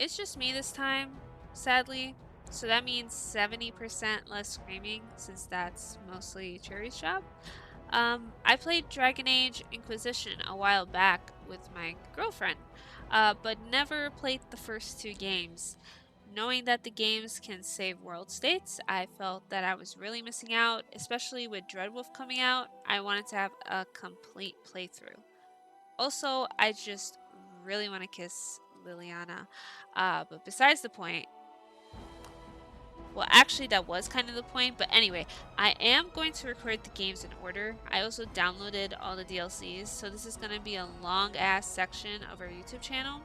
it's just me this time, sadly. So that means 70% less screaming, since that's mostly Cherry's job. I played Dragon Age Inquisition a while back with my girlfriend, but never played the first two games. Knowing that the games can save world states, I felt that I was really missing out, especially with Dreadwolf coming out. I wanted to have a complete playthrough. Also, I just really want to kiss Leliana. But besides the point, well, actually, that was kind of the point. But anyway, I am going to record the games in order. I also downloaded all the DLCs, so this is going to be a long ass section of our YouTube channel.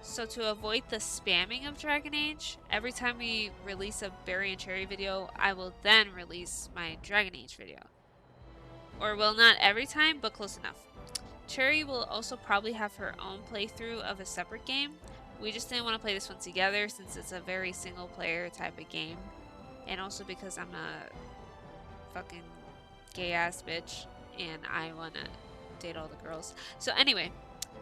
So to avoid the spamming of Dragon Age, every time we release a Berri and Cherry video, I will then release my Dragon Age video. Or well, not every time, but close enough. Cherry will also probably have her own playthrough of a separate game. We just didn't want to play this one together since it's a very single player type of game. And also because I'm a fucking gay ass bitch and I want to date all the girls. So anyway,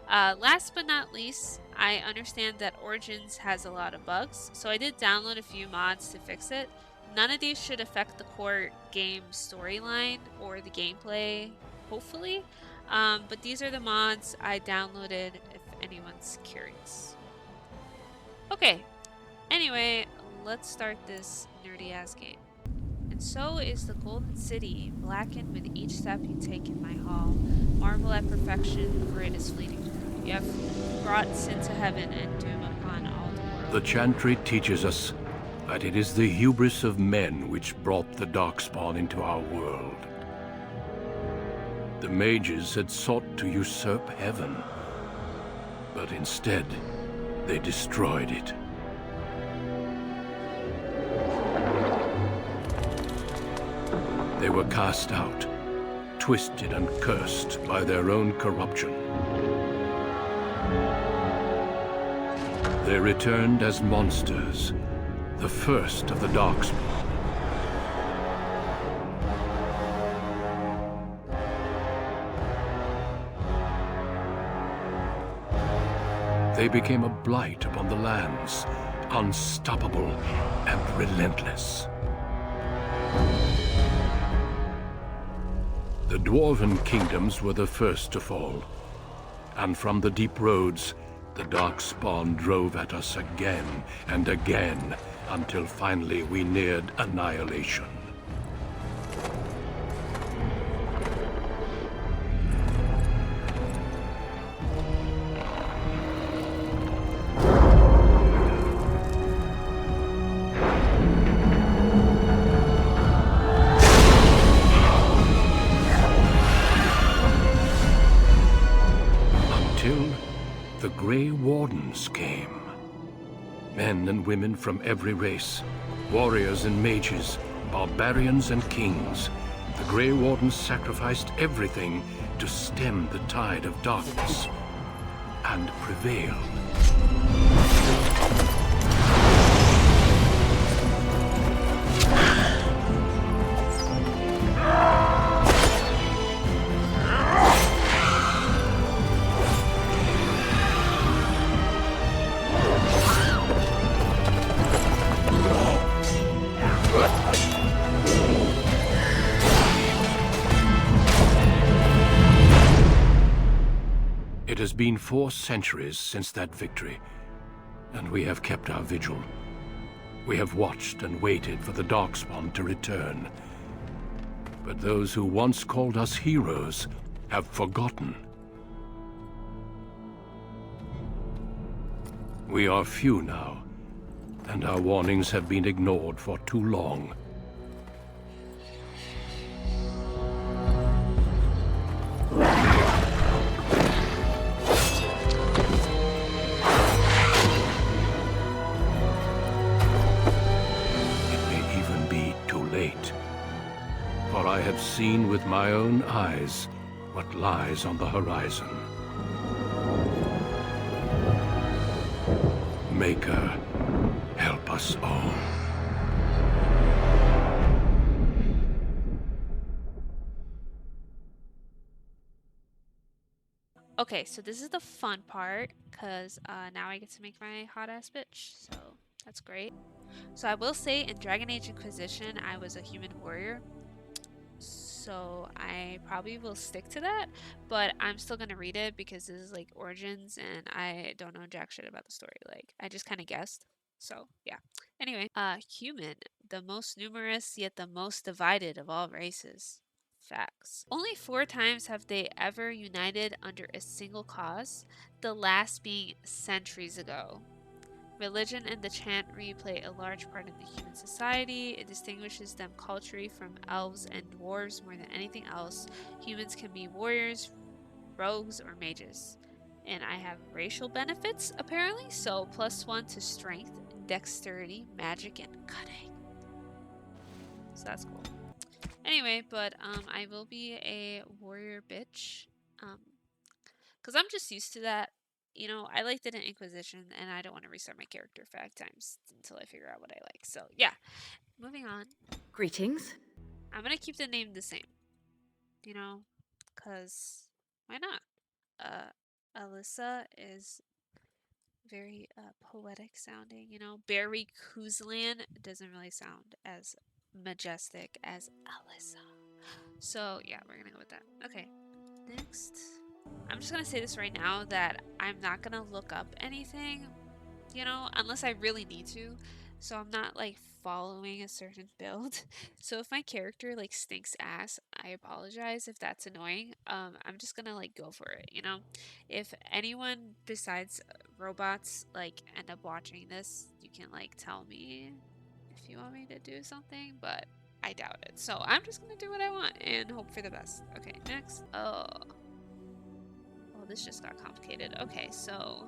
last but not least, I understand that Origins has a lot of bugs, so I did download a few mods to fix it. None of these should affect the core game storyline or the gameplay, hopefully. But these are the mods I downloaded if anyone's curious. Okay, anyway, let's start this nerdy ass game. And so is the Golden City, blackened with each step you take in my hall. Marvel at perfection, for it is fleeting. You have brought sin to heaven and doom upon all the world. The chantry teaches us that it is the hubris of men which brought the Darkspawn into our world. The mages had sought to usurp heaven, but instead, they destroyed it. They were cast out, twisted and cursed by their own corruption. They returned as monsters, the first of the Darkspawn. They became a blight upon the lands, unstoppable and relentless. The Dwarven kingdoms were the first to fall, and from the deep roads, the Darkspawn drove at us again and again, until finally we neared annihilation. The Grey Wardens came. Men and women from every race, warriors and mages, barbarians and kings. The Grey Wardens sacrificed everything to stem the tide of darkness, and prevailed. It has been 4 centuries since that victory, and we have kept our vigil. We have watched and waited for the Darkspawn to return. But those who once called us heroes have forgotten. We are few now, and our warnings have been ignored for too long. For I have seen with my own eyes what lies on the horizon. Maker, help us all. Okay, so this is the fun part, because now I get to make my hot ass bitch, so that's great. So I will say in Dragon Age Inquisition, I was a human warrior, so I probably will stick to that, but I'm still gonna read it because this is like Origins and I don't know jack shit about the story. Like, I just kind of guessed. So, yeah. Anyway, human, the most numerous yet the most divided of all races. Facts. Only 4 times have they ever united under a single cause, the last being centuries ago. Religion and the chantry play a large part in the human society. It distinguishes them culturally from elves and dwarves more than anything else. Humans can be warriors, rogues, or mages. And I have racial benefits, apparently, so +1 to strength, dexterity, magic, and cunning. So that's cool. Anyway, but I will be a warrior bitch. Because I'm just used to that. You know, I liked it in Inquisition, and I don't want to restart my character 5 times until I figure out what I like. So, yeah. Moving on. Greetings. I'm going to keep the name the same. You know, because why not? Alyssa is very poetic sounding. You know, Berri doesn't really sound as majestic as Alyssa. So, yeah, we're going to go with that. Okay. Next. I'm just gonna say this right now that I'm not gonna look up anything, you know, unless I really need to. So I'm not like following a certain build. So if my character like stinks ass, I apologize if that's annoying. I'm just gonna like go for it, you know. If anyone besides robots like end up watching this, you can like tell me if you want me to do something, but I doubt it. So I'm just gonna do what I want and hope for the best. Okay, next. Oh, this just got complicated. Okay, so...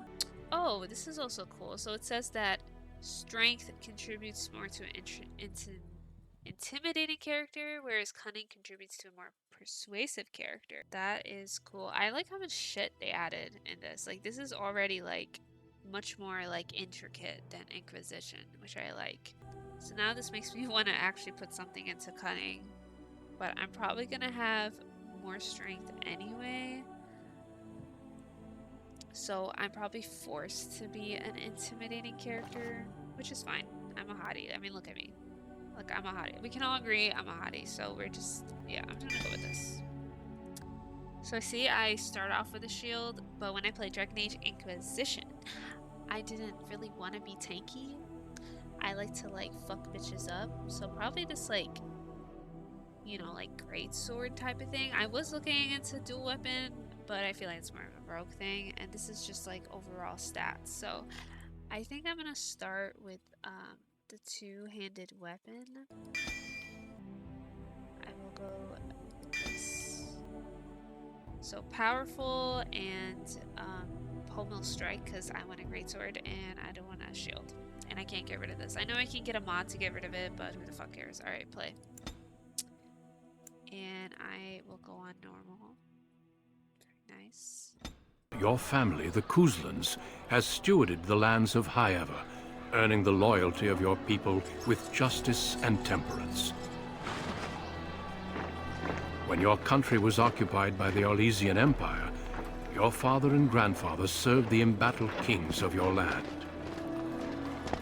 Oh, this is also cool. So it says that strength contributes more to an intimidating character, whereas cunning contributes to a more persuasive character. That is cool. I like how much shit they added in this. Like, this is already, like, much more, like, intricate than Inquisition, which I like. So now this makes me want to actually put something into cunning. But I'm probably gonna have more strength anyway. So I'm probably forced to be an intimidating character, which is fine. I'm a hottie. I mean, look at me. Look, I'm a hottie. We can all agree I'm a hottie, so we're just, yeah, I'm gonna go with this. So I see I start off with a shield, but when I play Dragon Age Inquisition, I didn't really want to be tanky. I like to, like, fuck bitches up, so probably this, like, you know, like, great sword type of thing. I was looking into dual weapon, but I feel like it's more of a rogue thing, and this is just like overall stats. So I think I'm gonna start with the two-handed weapon. I will go with this. So powerful and pole mill strike because I want a greatsword and I don't want a shield, and I can't get rid of this. I know I can get a mod to get rid of it, but who the fuck cares? All right, play. And I will go on normal. Nice. Your family, the Kuzlans, has stewarded the lands of Highever, earning the loyalty of your people with justice and temperance. When your country was occupied by the Orlesian Empire, your father and grandfather served the embattled kings of your land.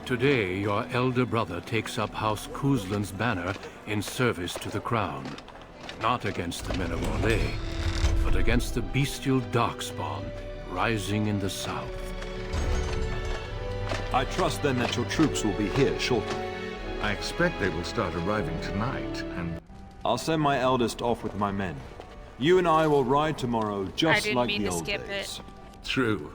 Today, your elder brother takes up House Kuzlan's banner in service to the crown, not against the men of Orlais, but against the bestial darkspawn rising in the south. I trust then that your troops will be here shortly. I expect they will start arriving tonight, and... I'll send my eldest off with my men. You and I will ride tomorrow just like the old days. True.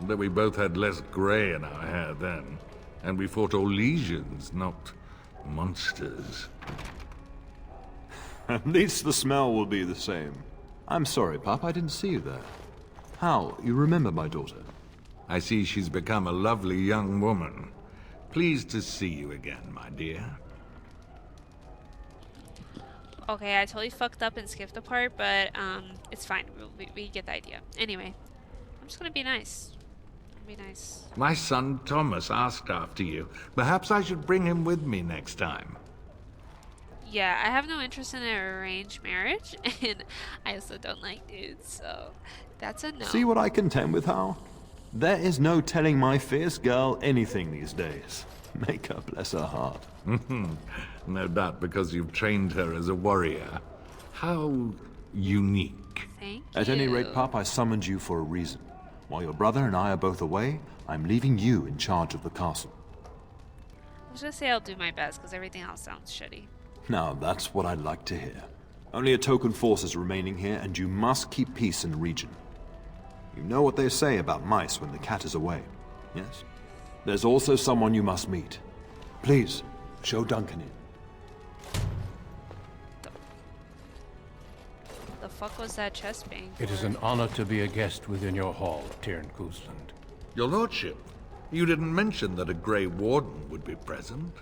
Though we both had less grey in our hair then, and we fought Orlesians, not monsters. At least the smell will be the same. I'm sorry, Pop, I didn't see you there. How? You remember my daughter? I see she's become a lovely young woman. Pleased to see you again, my dear. Okay, I totally fucked up and skipped a part, but it's fine. We get the idea. Anyway, I'm just gonna be nice. Be nice. My son Thomas asked after you. Perhaps I should bring him with me next time. Yeah, I have no interest in an arranged marriage, and I also don't like dudes, so that's a See no. what I contend with, Hal? There is no telling my fierce girl anything these days. Make her bless her heart. No doubt because you've trained her as a warrior. How unique. Thank At any rate, you. Pop, I summoned you for a reason. While your brother and I are both away, I'm leaving you in charge of the castle. I was gonna say I'll do my best, because everything else sounds shitty. Now, that's what I'd like to hear. Only a token force is remaining here, and you must keep peace in the region. You know what they say about mice when the cat is away, yes? There's also someone you must meet. Please, show Duncan in. The fuck was that chest bang It is for? an honor to be a guest within your hall, Tyrn Cousland. Your lordship, you didn't mention that a Grey Warden would be present.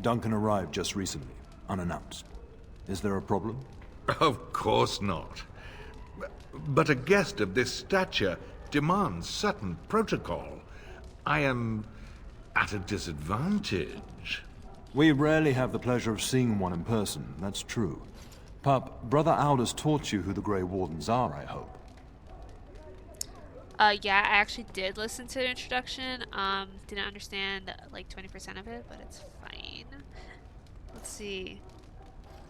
Duncan arrived just recently, unannounced. Is there a problem? Of course not. But a guest of this stature demands certain protocol. I am at a disadvantage. We rarely have the pleasure of seeing one in person, that's true. Pup, Brother Aldous taught you who the Grey Wardens are, I hope. Yeah, I actually did listen to the introduction. Didn't understand like 20% of it, but it's fine. Let's see.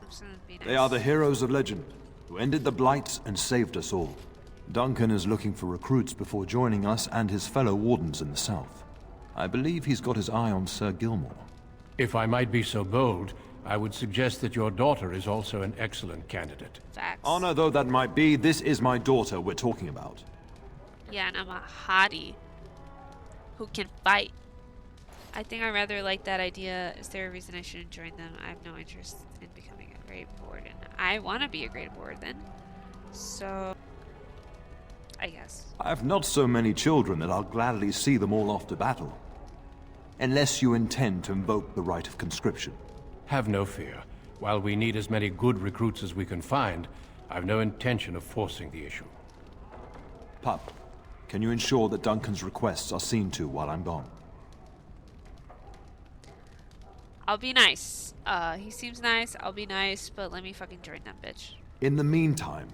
I'm just gonna be nice. They are the heroes of legend, who ended the Blight and saved us all. Duncan is looking for recruits before joining us and his fellow wardens in the south. I believe he's got his eye on Sir Gilmore. If I might be so bold, I would suggest that your daughter is also an excellent candidate. Facts. Honor though that might be, this is my daughter we're talking about. Yeah, and I'm a hottie who can fight. I think I rather like that idea. Is there a reason I shouldn't join them? I have no interest in becoming a Grey Warden. I want to be a Grey Warden, so I guess. I have not so many children that I'll gladly see them all off to battle. Unless you intend to invoke the right of conscription. Have no fear. While we need as many good recruits as we can find, I've no intention of forcing the issue. Pup, can you ensure that Duncan's requests are seen to while I'm gone? I'll be nice. He seems nice. I'll be nice, but let me fucking join them, bitch. In the meantime,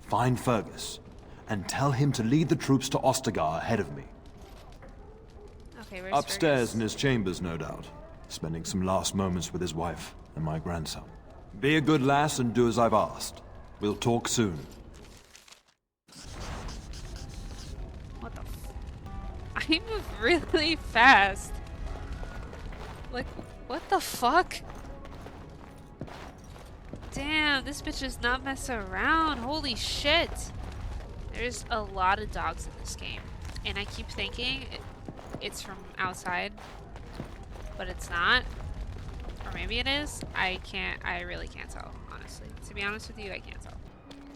find Fergus and tell him to lead the troops to Ostagar ahead of me. Okay, where's Upstairs Fergus? in his chambers, no doubt. Spending some last moments with his wife and my grandson. Be a good lass and do as I've asked. We'll talk soon. What the I move really fast. Like, what the fuck? Damn, this bitch does not mess around. Holy shit. There's a lot of dogs in this game. And I keep thinking it's from outside. But it's not. Or maybe it is. I really can't tell, honestly. To be honest with you, I can't tell.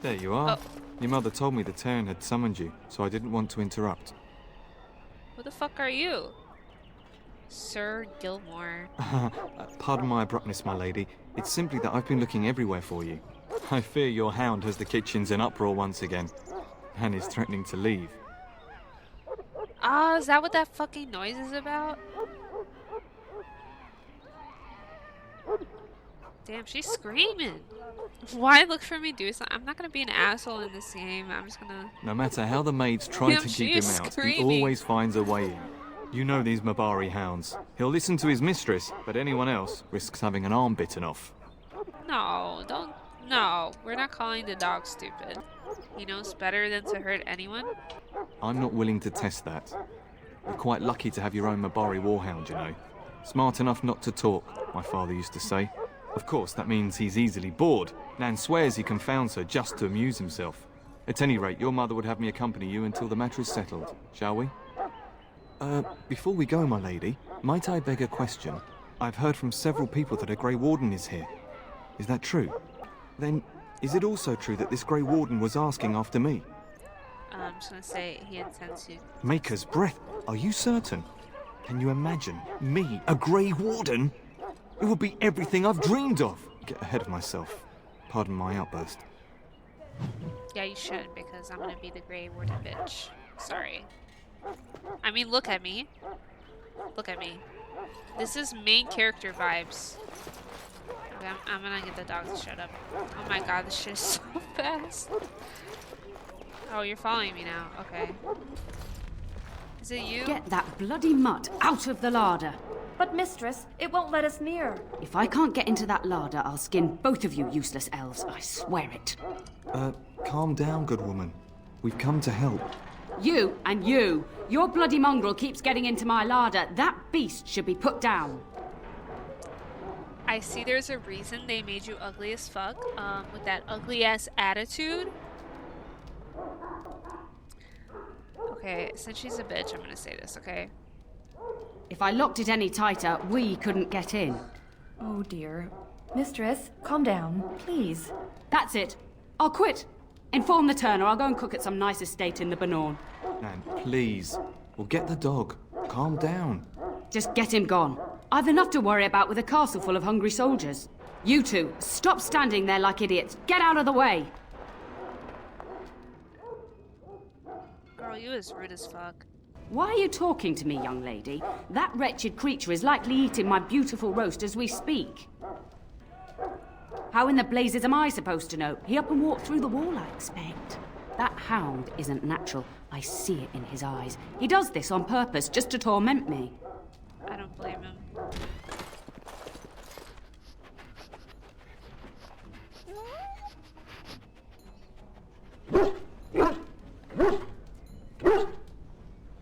There you are. Oh. Your mother told me the Terran had summoned you, so I didn't want to interrupt. Who the fuck are you? Sir Gilmore. Pardon my abruptness, my lady. It's simply that I've been looking everywhere for you. I fear your hound has the kitchens in uproar once again, and is threatening to leave. Ah, is that what that fucking noise is about? Damn, she's screaming. Why look for me do something? I'm not gonna be an asshole in this game. I'm just gonna... No matter how the maids try Damn, to she keep him is out, screaming. he always finds a way in. You know these Mabari hounds. He'll listen to his mistress, but anyone else risks having an arm bitten off. No, don't... No, we're not calling the dog stupid. He knows better than to hurt anyone. I'm not willing to test that. You're quite lucky to have your own Mabari warhound, you know. Smart enough not to talk, my father used to say. Of course, that means he's easily bored. Nan swears he confounds her just to amuse himself. At any rate, your mother would have me accompany you until the matter is settled, shall we? Before we go, my lady, might I beg a question? I've heard from several people that a Grey Warden is here. Is that true? Then, is it also true that this Grey Warden was asking after me? I'm just gonna say he intends to... Maker's breath, are you certain? Can you imagine me, a Grey Warden? It would be everything I've dreamed of. Get ahead of myself. Pardon my outburst. Yeah, you shouldn't, because I'm gonna be the Grey Warden bitch. Sorry. I mean, look at me. Look at me. This is main character vibes. Okay, I'm gonna get the dog to shut up. Oh my god, this shit is so fast. Oh, you're following me now. Okay. Is it you? Get that bloody mutt out of the larder. But mistress, it won't let us near. If I can't get into that larder, I'll skin both of you useless elves. I swear it. Calm down, good woman. We've come to help. You and you. Your bloody mongrel keeps getting into my larder. That beast should be put down. I see there's a reason they made you ugly as fuck, with that ugly ass attitude. Okay, since she's a bitch, I'm gonna say this, okay? If I locked it any tighter, we couldn't get in. Oh dear. Mistress, calm down, please. That's it. I'll quit. Inform the turner. I'll go and cook at some nice estate in the Banorn. Nan, please. We'll get the dog. Calm down. Just get him gone. I've enough to worry about with a castle full of hungry soldiers. You two, stop standing there like idiots. Get out of the way. Girl, you is rude as fuck. Why are you talking to me, young lady? That wretched creature is likely eating my beautiful roast as we speak. How in the blazes am I supposed to know? He up and walked through the wall, I expect. That hound isn't natural. I see it in his eyes. He does this on purpose, just to torment me. I don't blame him.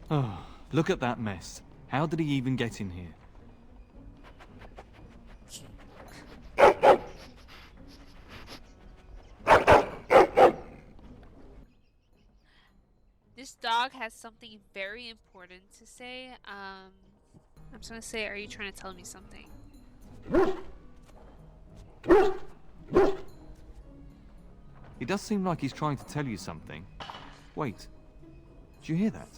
Oh, look at that mess. How did he even get in here? This dog has something very important to say. I'm just gonna say, are you trying to tell me something? He does seem like he's trying to tell you something. Wait. Did you hear that?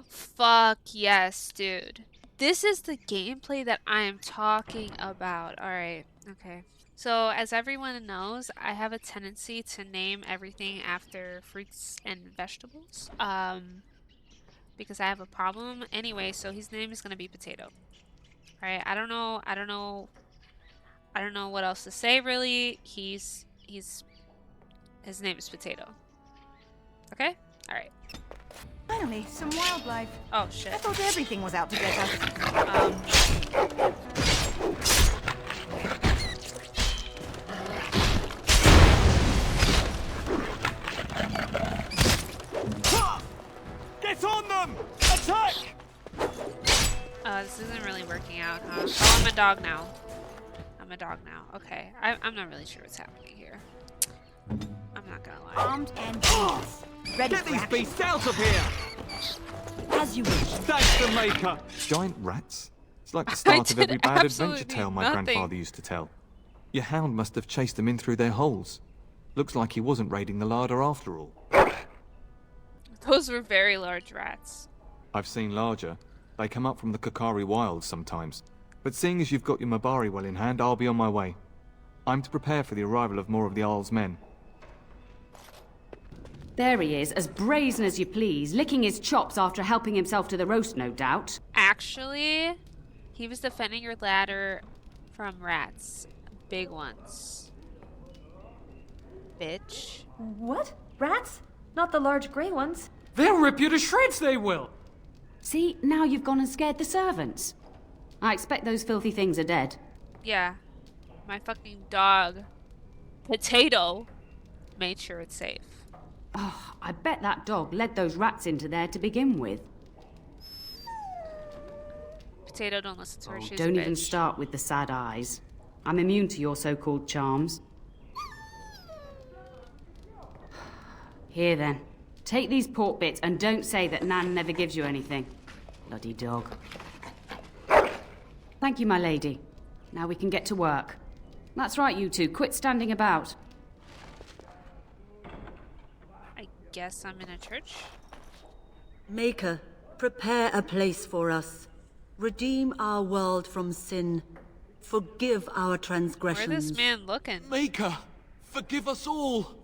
Fuck yes, dude. This is the gameplay that I am talking about. Alright, okay. So, as everyone knows, I have a tendency to name everything after fruits and vegetables. Because I have a problem. Anyway, so his name is gonna be Potato. Alright, I don't know what else to say really. His name is Potato. Okay? Alright. Finally, some wildlife. Oh shit. I thought everything was out to get us. Get on them! Attack! This isn't really working out, huh? Oh, I'm a dog now. I'm a dog now. Okay. I'm not really sure what's happening here. I'm not gonna lie. Armed and dangerous. Ready Get for these action. beasts out of here! As you wish. Thanks the maker! Giant rats? It's like the start of every did bad absolutely adventure tale my nothing. grandfather used to tell. Your hound must have chased them in through their holes. Looks like he wasn't raiding the larder after all. Those were very large rats. I've seen larger. They come up from the Kakari wilds sometimes. But seeing as you've got your Mabari well in hand, I'll be on my way. I'm to prepare for the arrival of more of the Isle's men. There he is, as brazen as you please, licking his chops after helping himself to the roast, no doubt. Actually, he was defending your ladder from rats. Big ones. Bitch. What? Rats? Not the large grey ones. They'll rip you to shreds, they will! See, now you've gone and scared the servants. I expect those filthy things are dead. Yeah. My fucking dog, Potato, made sure it's safe. Oh, I bet that dog led those rats into there to begin with. Potato, don't listen to her. She's Don't a even bitch. start with the sad eyes. I'm immune to your so-called charms. Here then. Take these pork bits and don't say that Nan never gives you anything. Bloody dog. Thank you, my lady. Now we can get to work. That's right, you two. Quit standing about. I guess I'm in a church. Maker, prepare a place for us. Redeem our world from sin. Forgive our Where transgressions. this man looking? Maker, forgive us all!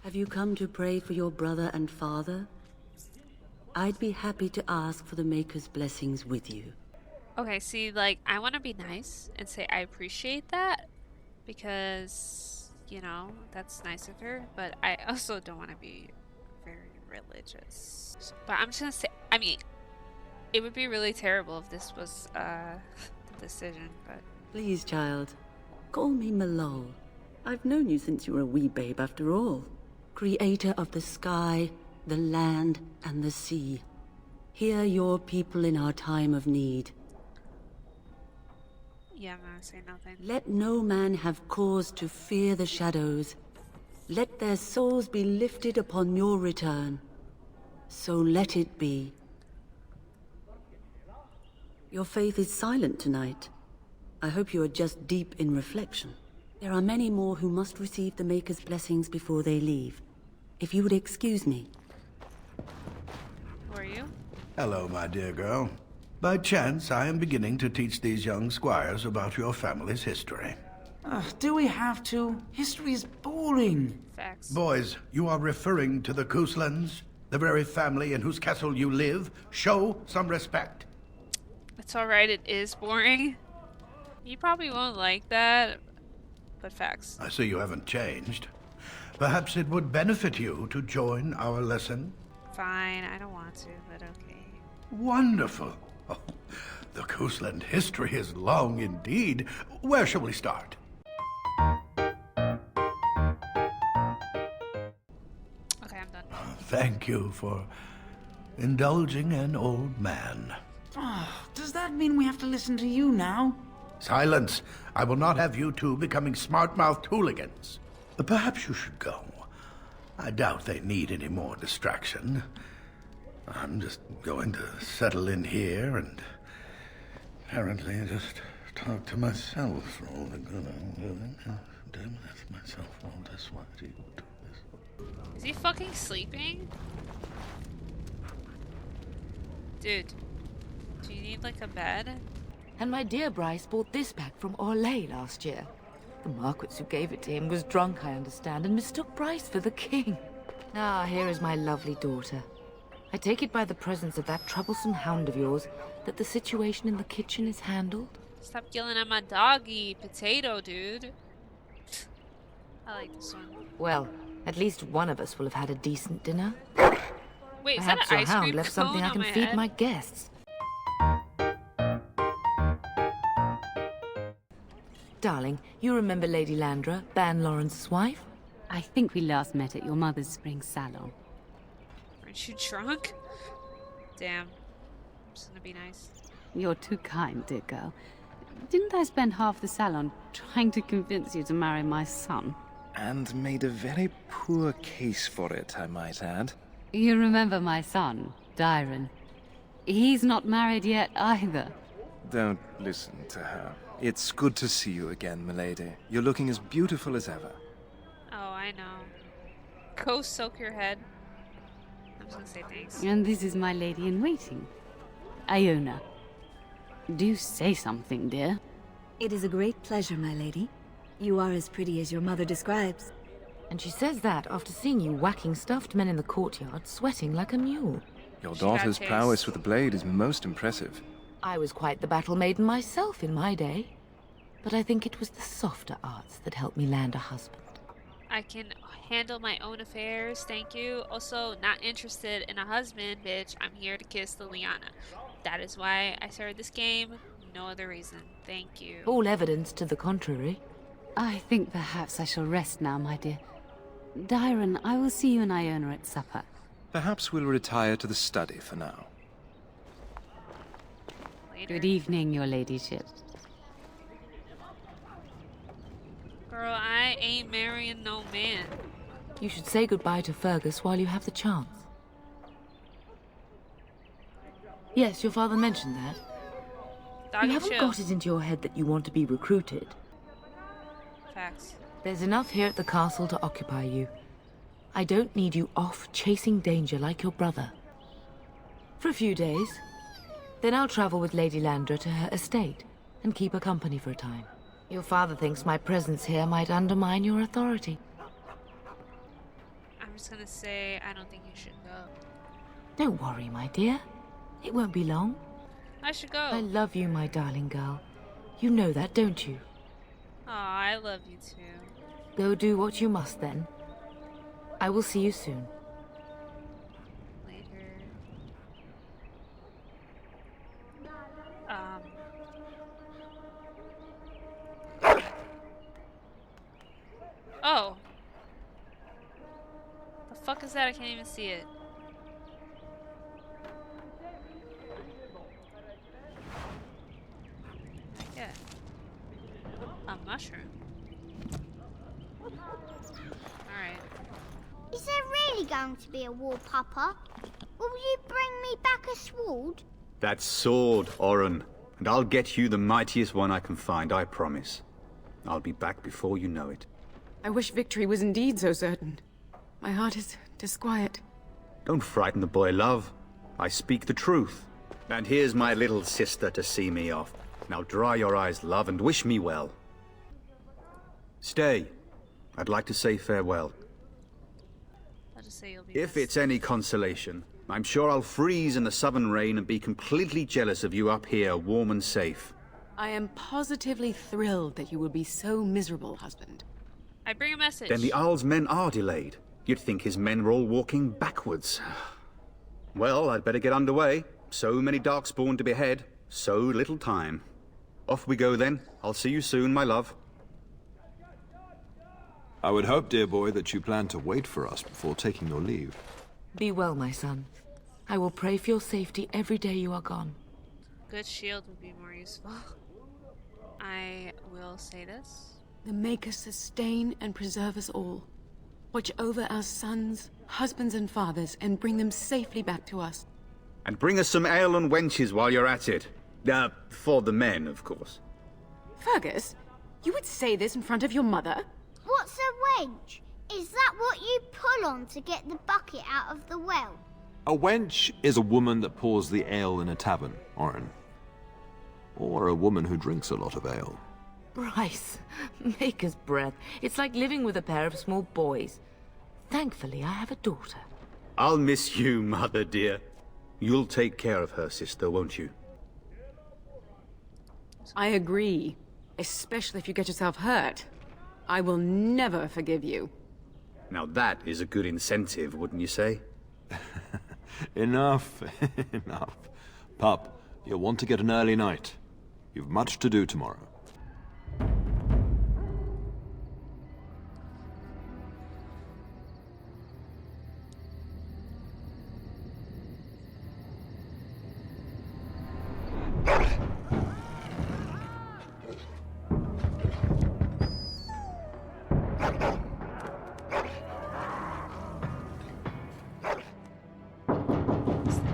Have you come to pray for your brother and father? I'd be happy to ask for the Maker's blessings with you. Okay, see, like, I want to be nice and say I appreciate that because, you know, that's nice of her, but I also don't want to be very religious. But I'm just gonna say, I mean, it would be really terrible if this was the decision, but... Please, child. Call me Malol. I've known you since you were a wee babe after all. Creator of the sky, the land, and the sea. Hear your people in our time of need. Yeah, I'm gonna say nothing. Let no man have cause to fear the shadows. Let their souls be lifted upon your return. So let it be. Your faith is silent tonight. I hope you are just deep in reflection. There are many more who must receive the Maker's blessings before they leave. If you would excuse me. Who are you? Hello, my dear girl. By chance, I am beginning to teach these young squires about your family's history. Do we have to? History is boring. Facts. Boys, you are referring to the Couslands, the very family in whose castle you live. Show some respect. It's alright, it is boring. You probably won't like that, but facts. I see you haven't changed. Perhaps it would benefit you to join our lesson? Fine, I don't want to, but okay. Wonderful. Oh, the Cousland history is long indeed. Where shall we start? Okay, I'm done. Thank you for indulging an old man. Does that mean we have to listen to you now? Silence! I will not have you two becoming smart-mouthed hooligans. Perhaps you should go. I doubt they need any more distraction. I'm just going to settle in here and apparently just talk to myself for all the good I'm doing. Damn, that's myself all this while. Is he fucking sleeping? Dude, do you need like a bed? And my dear Bryce bought this back from Orlais last year. The Marquis who gave it to him was drunk, I understand, and mistook Bryce for the king. Ah, here is my lovely daughter. I take it by the presence of that troublesome hound of yours that the situation in the kitchen is handled? Stop yelling at my doggy potato, dude. I like this one. Well, at least one of us will have had a decent dinner. Wait, is Perhaps that an your ice hound cream left something cone I can on my feed head? my guests. Darling, you remember Lady Landra, Ban Lawrence's wife? I think we last met at your mother's spring salon. Aren't you drunk? Damn. I'm just gonna be nice. You're too kind, dear girl. Didn't I spend half the salon trying to convince you to marry my son? And made a very poor case for it, I might add. You remember my son, Dyron. He's not married yet either. Don't listen to her. It's good to see you again, milady. You're looking as beautiful as ever. Oh, I know. Go soak your head. I'm just gonna say thanks. And this is my lady-in-waiting, Iona. Do say something, dear. It is a great pleasure, my lady. You are as pretty as your mother describes. And she says that after seeing you whacking stuffed men in the courtyard, sweating like a mule. Your daughter's prowess with the blade is most impressive. I was quite the battle maiden myself in my day. But I think it was the softer arts that helped me land a husband. I can handle my own affairs, thank you. Also, not interested in a husband, bitch. I'm here to kiss Leliana. That is why I started this game. No other reason. Thank you. All evidence to the contrary. I think perhaps I shall rest now, my dear. Dyron, I will see you and Iona at supper. Perhaps we'll retire to the study for now. Later. Good evening, your ladyship. Girl, I ain't marrying no man. You should say goodbye to Fergus while you have the chance. Yes, your father mentioned that. Doggy You haven't chill. got it into your head that you want to be recruited. Facts. There's enough here at the castle to occupy you. I don't need you off chasing danger like your brother. For a few days. Then I'll travel with Lady Landra to her estate and keep her company for a time. Your father thinks my presence here might undermine your authority. I'm just gonna say I don't think you should go. Don't worry, my dear. It won't be long. I should go. I love you, my darling girl. You know that, don't you? Aw, I love you too. Go do what you must then. I will see you soon. Later. Oh. The fuck is that? I can't even see it. Yeah. A mushroom. Alright. Is there really going to be a war, Papa? Will you bring me back a sword? That sword, Oren. And I'll get you the mightiest one I can find, I promise. I'll be back before you know it. I wish victory was indeed so certain. My heart is disquiet. Don't frighten the boy, love. I speak the truth. And here's my little sister to see me off. Now dry your eyes, love, and wish me well. Stay. I'd like to say farewell. I'll just say you'll be If it's any consolation, I'm sure I'll freeze in the southern rain and be completely jealous of you up here, warm and safe. I am positively thrilled that you will be so miserable, husband. I bring a message. Then the Owl's men are delayed. You'd think his men were all walking backwards. Well, I'd better get underway. So many Darkspawn to behead, so little time. Off we go then. I'll see you soon, my love. I would hope, dear boy, that you plan to wait for us before taking your leave. Be well, my son. I will pray for your safety every day you are gone. Good shield would be more useful. I will say this. The Maker sustain and preserve us all. Watch over our sons, husbands and fathers, and bring them safely back to us. And bring us some ale and wenches while you're at it. For the men, of course. Fergus, you would say this in front of your mother? What's a wench? Is that what you pull on to get the bucket out of the well? A wench is a woman that pours the ale in a tavern, Oren. Or a woman who drinks a lot of ale. Bryce, maker's breath. It's like living with a pair of small boys. Thankfully, I have a daughter. I'll miss you, mother dear. You'll take care of her, sister, won't you? I agree. Especially if you get yourself hurt. I will never forgive you. Now that is a good incentive, wouldn't you say? Enough, enough. Pup, you'll want to get an early night. You've much to do tomorrow.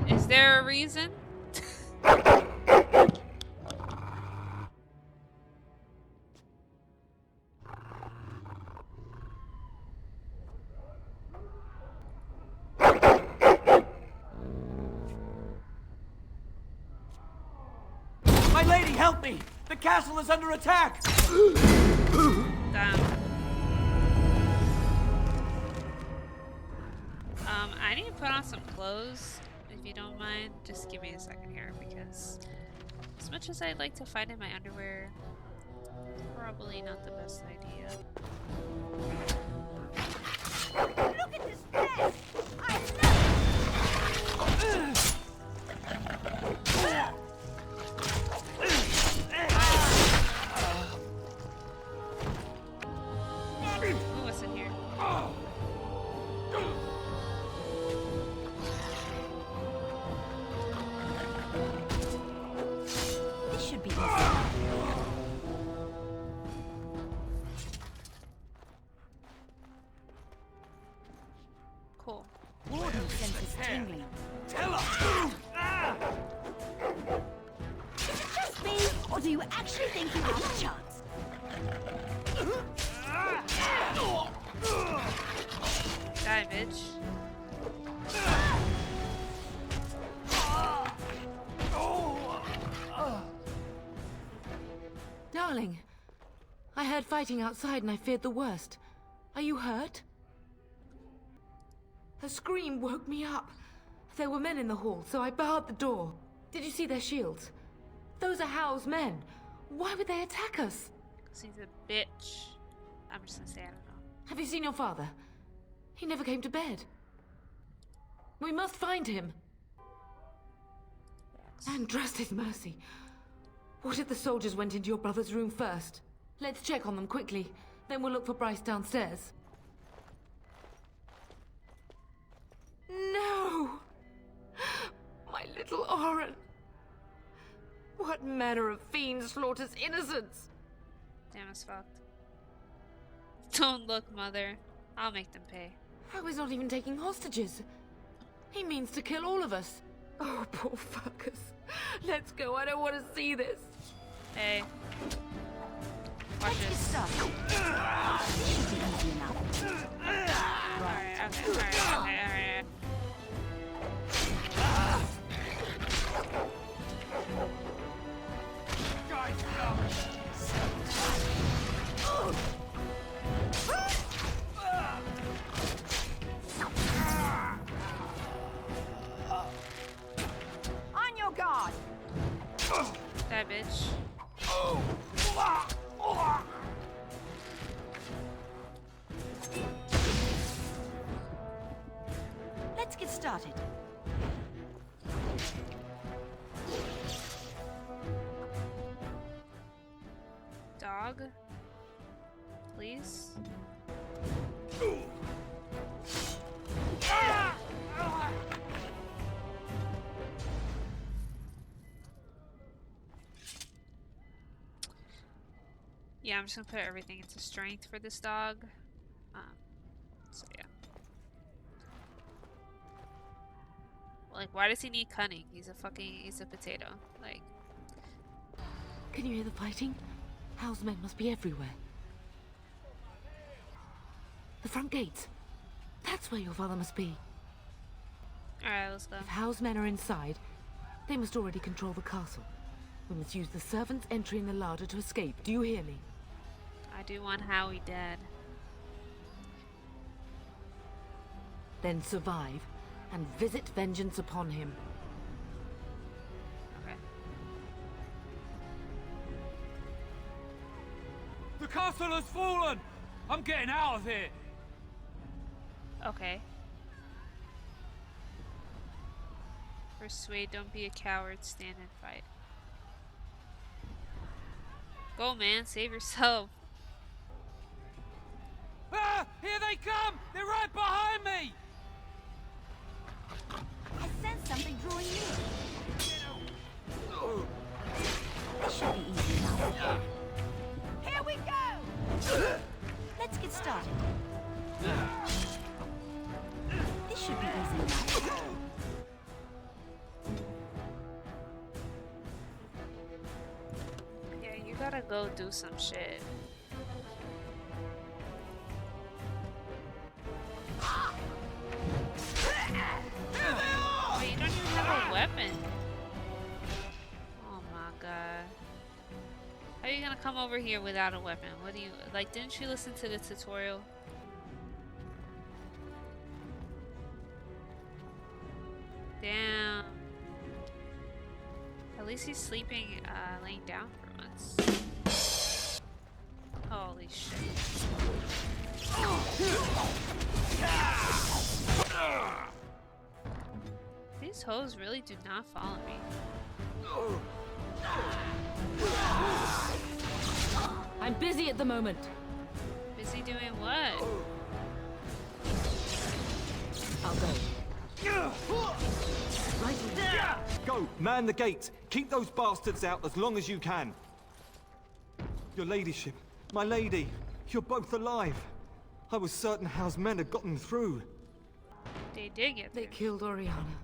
Is there a reason? My lady, help me! The castle is under attack! Damn. I need to put on some clothes, if you don't mind. Just give me a second here, because as much as I'd like to fight in my underwear, probably not the best idea. Look at this mess! Ooh, what's in here? This should be easy. Cool. Warden senses tingling. Tell us! Is it just me, or do you actually think you have a chance? Die, bitch. Darling, I heard fighting outside and I feared the worst. Are you hurt? Her scream woke me up. There were men in the hall, so I barred the door. Did you see their shields? Those are Hal's men. Why would they attack us? Because he's a bitch. I'm just gonna say I don't know. Have you seen your father? He never came to bed. We must find him. And trust his mercy. What if the soldiers went into your brother's room first? Let's check on them quickly. Then we'll look for Bryce downstairs. No! My little Oren. What manner of fiend slaughters innocents? Damn, it's fucked. Don't look, Mother. I'll make them pay. How is not even taking hostages? He means to kill all of us. Oh, poor fuckers. Let's go. I don't want to see this. Hey. Watch this. Alright, okay. On your guard! That bitch. Let's get started. Dog? Please? Yeah, I'm just gonna put everything into strength for this dog. So yeah. Like, why does he need cunning? He's a potato. Like. Can you hear the fighting? Hal's men must be everywhere. The front gates. That's where your father must be. Alright, let's go. If Hal's men are inside, they must already control the castle. We must use the servants' entry in the larder to escape. Do you hear me? I do want Howie dead. Then survive and visit vengeance upon him. Okay. The castle has fallen! I'm getting out of here! Okay. Persuade, don't be a coward, stand and fight. Go, man, save yourself. Ah! Here they come! They're right behind me! I sense something drawing near. This should be easy enough. Here we go! Let's get started. This should be easy enough. Yeah, you gotta go do some shit. Wait, you don't even have a weapon. Oh my god. How are you gonna come over here without a weapon? What do you, like, didn't you listen to the tutorial? Damn. At least he's sleeping, laying down for once. Holy shit. These hoes really do not follow me. I'm busy at the moment. Busy doing what? I'll go. Right. Go, man the gate. Keep those bastards out as long as you can. Your ladyship, my lady, you're both alive. I was certain Hal's men had gotten through. They did get through. They killed Oriana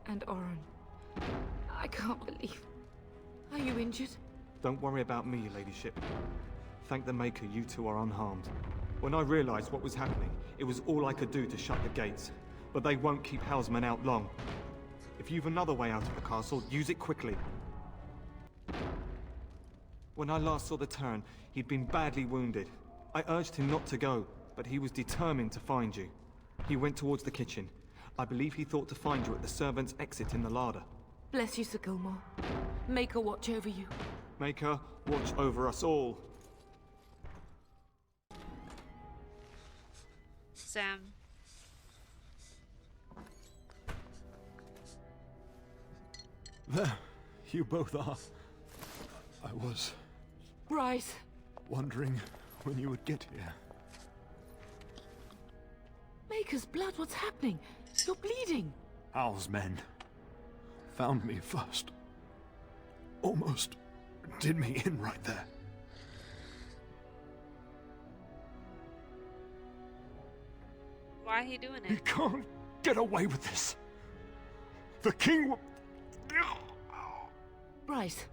and Oren. I can't believe. Are you injured? Don't worry about me, ladyship. Thank the Maker, you two are unharmed. When I realized what was happening, it was all I could do to shut the gates. But they won't keep Hal's men out long. If you've another way out of the castle, use it quickly. When I last saw the Terran, he'd been badly wounded. I urged him not to go, but he was determined to find you. He went towards the kitchen. I believe he thought to find you at the servants' exit in the larder. Bless you, Sir Gilmore. Make her watch over you. Make her watch over us all. Sam. There, you both are. I was Bryce. wondering when you would get here. Maker's blood, what's happening? You're bleeding. Hal's men found me first. Almost did me in right there. Why are you doing You it? can't get away with this. The king will... Bryce,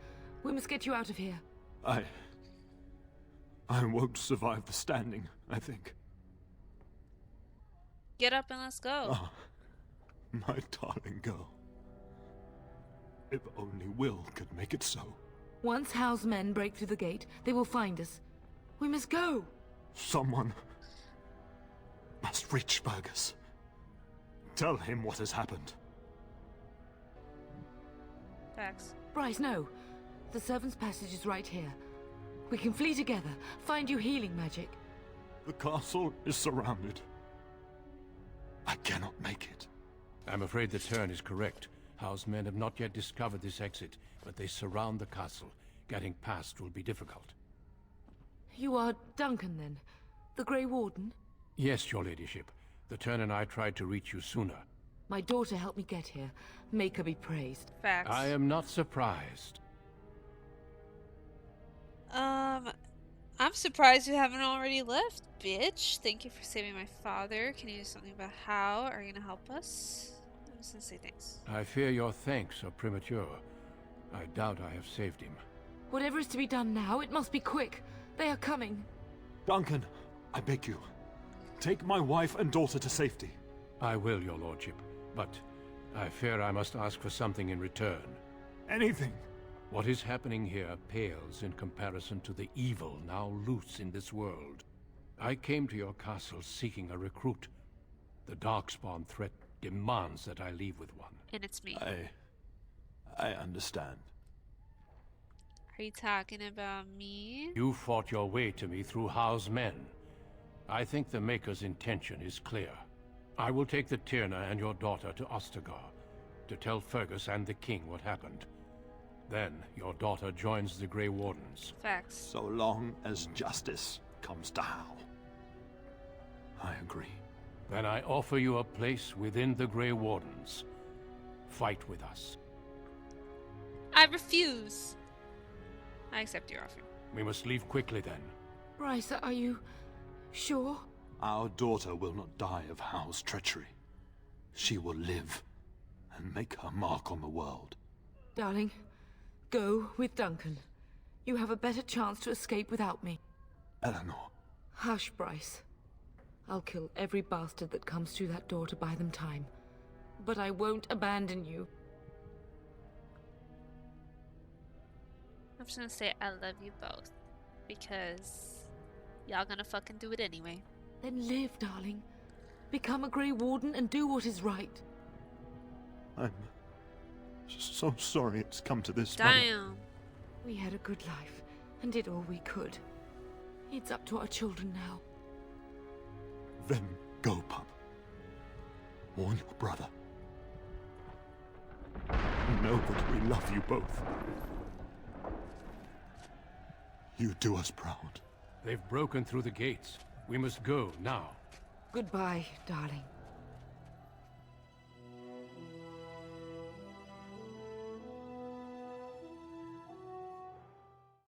we must get you out of here. I won't survive the standing, I think. Get up and let's go. Oh, my darling girl. If only Will could make it so. Once Hal's men break through the gate, they will find us. We must go. Someone must reach Fergus. Tell him what has happened. Facts. Bryce, no. The servant's passage is right here. We can flee together, find you healing magic. The castle is surrounded. I cannot make it. I'm afraid the turn is correct. House men have not yet discovered this exit, but they surround the castle. Getting past will be difficult. You are Duncan, then? The Grey Warden? Yes, your ladyship. The turn and I tried to reach you sooner. My daughter helped me get here. Make her be praised. Facts. I am not surprised. I'm surprised you haven't already left, bitch. Thank you for saving my father. Can you do something about how? Are you gonna help us? I'm just gonna say thanks. I fear your thanks are premature. I doubt I have saved him. Whatever is to be done now, it must be quick. They are coming. Duncan, I beg you. Take my wife and daughter to safety. I will, your lordship. But I fear I must ask for something in return. Anything. What is happening here pales in comparison to the evil now loose in this world. I came to your castle seeking a recruit. The Darkspawn threat demands that I leave with one. And it's me. I understand. Are you talking about me? You fought your way to me through Howe's men. I think the Maker's intention is clear. I will take the Tyrna and your daughter to Ostagar to tell Fergus and the king what happened. Then your daughter joins the Grey Wardens. Facts. So long as justice comes to Hal. I agree. Then I offer you a place within the Grey Wardens. Fight with us. I refuse. I accept your offer. We must leave quickly then. Bryce, are you sure? Our daughter will not die of Hal's treachery. She will live and make her mark on the world. Darling, go with Duncan. You have a better chance to escape without me. Eleanor. Hush, Bryce. I'll kill every bastard that comes through that door to buy them time. But I won't abandon you. I'm just gonna say I love you both. Because y'all gonna fucking do it anyway. Then live, darling. Become a Grey Warden and do what is right. I'm so sorry it's come to this. Damn. We had a good life and did all we could. It's up to our children now. Then go, pup. Warn your brother. Know that we love you both. You do us proud. They've broken through the gates. We must go now. Goodbye, darling.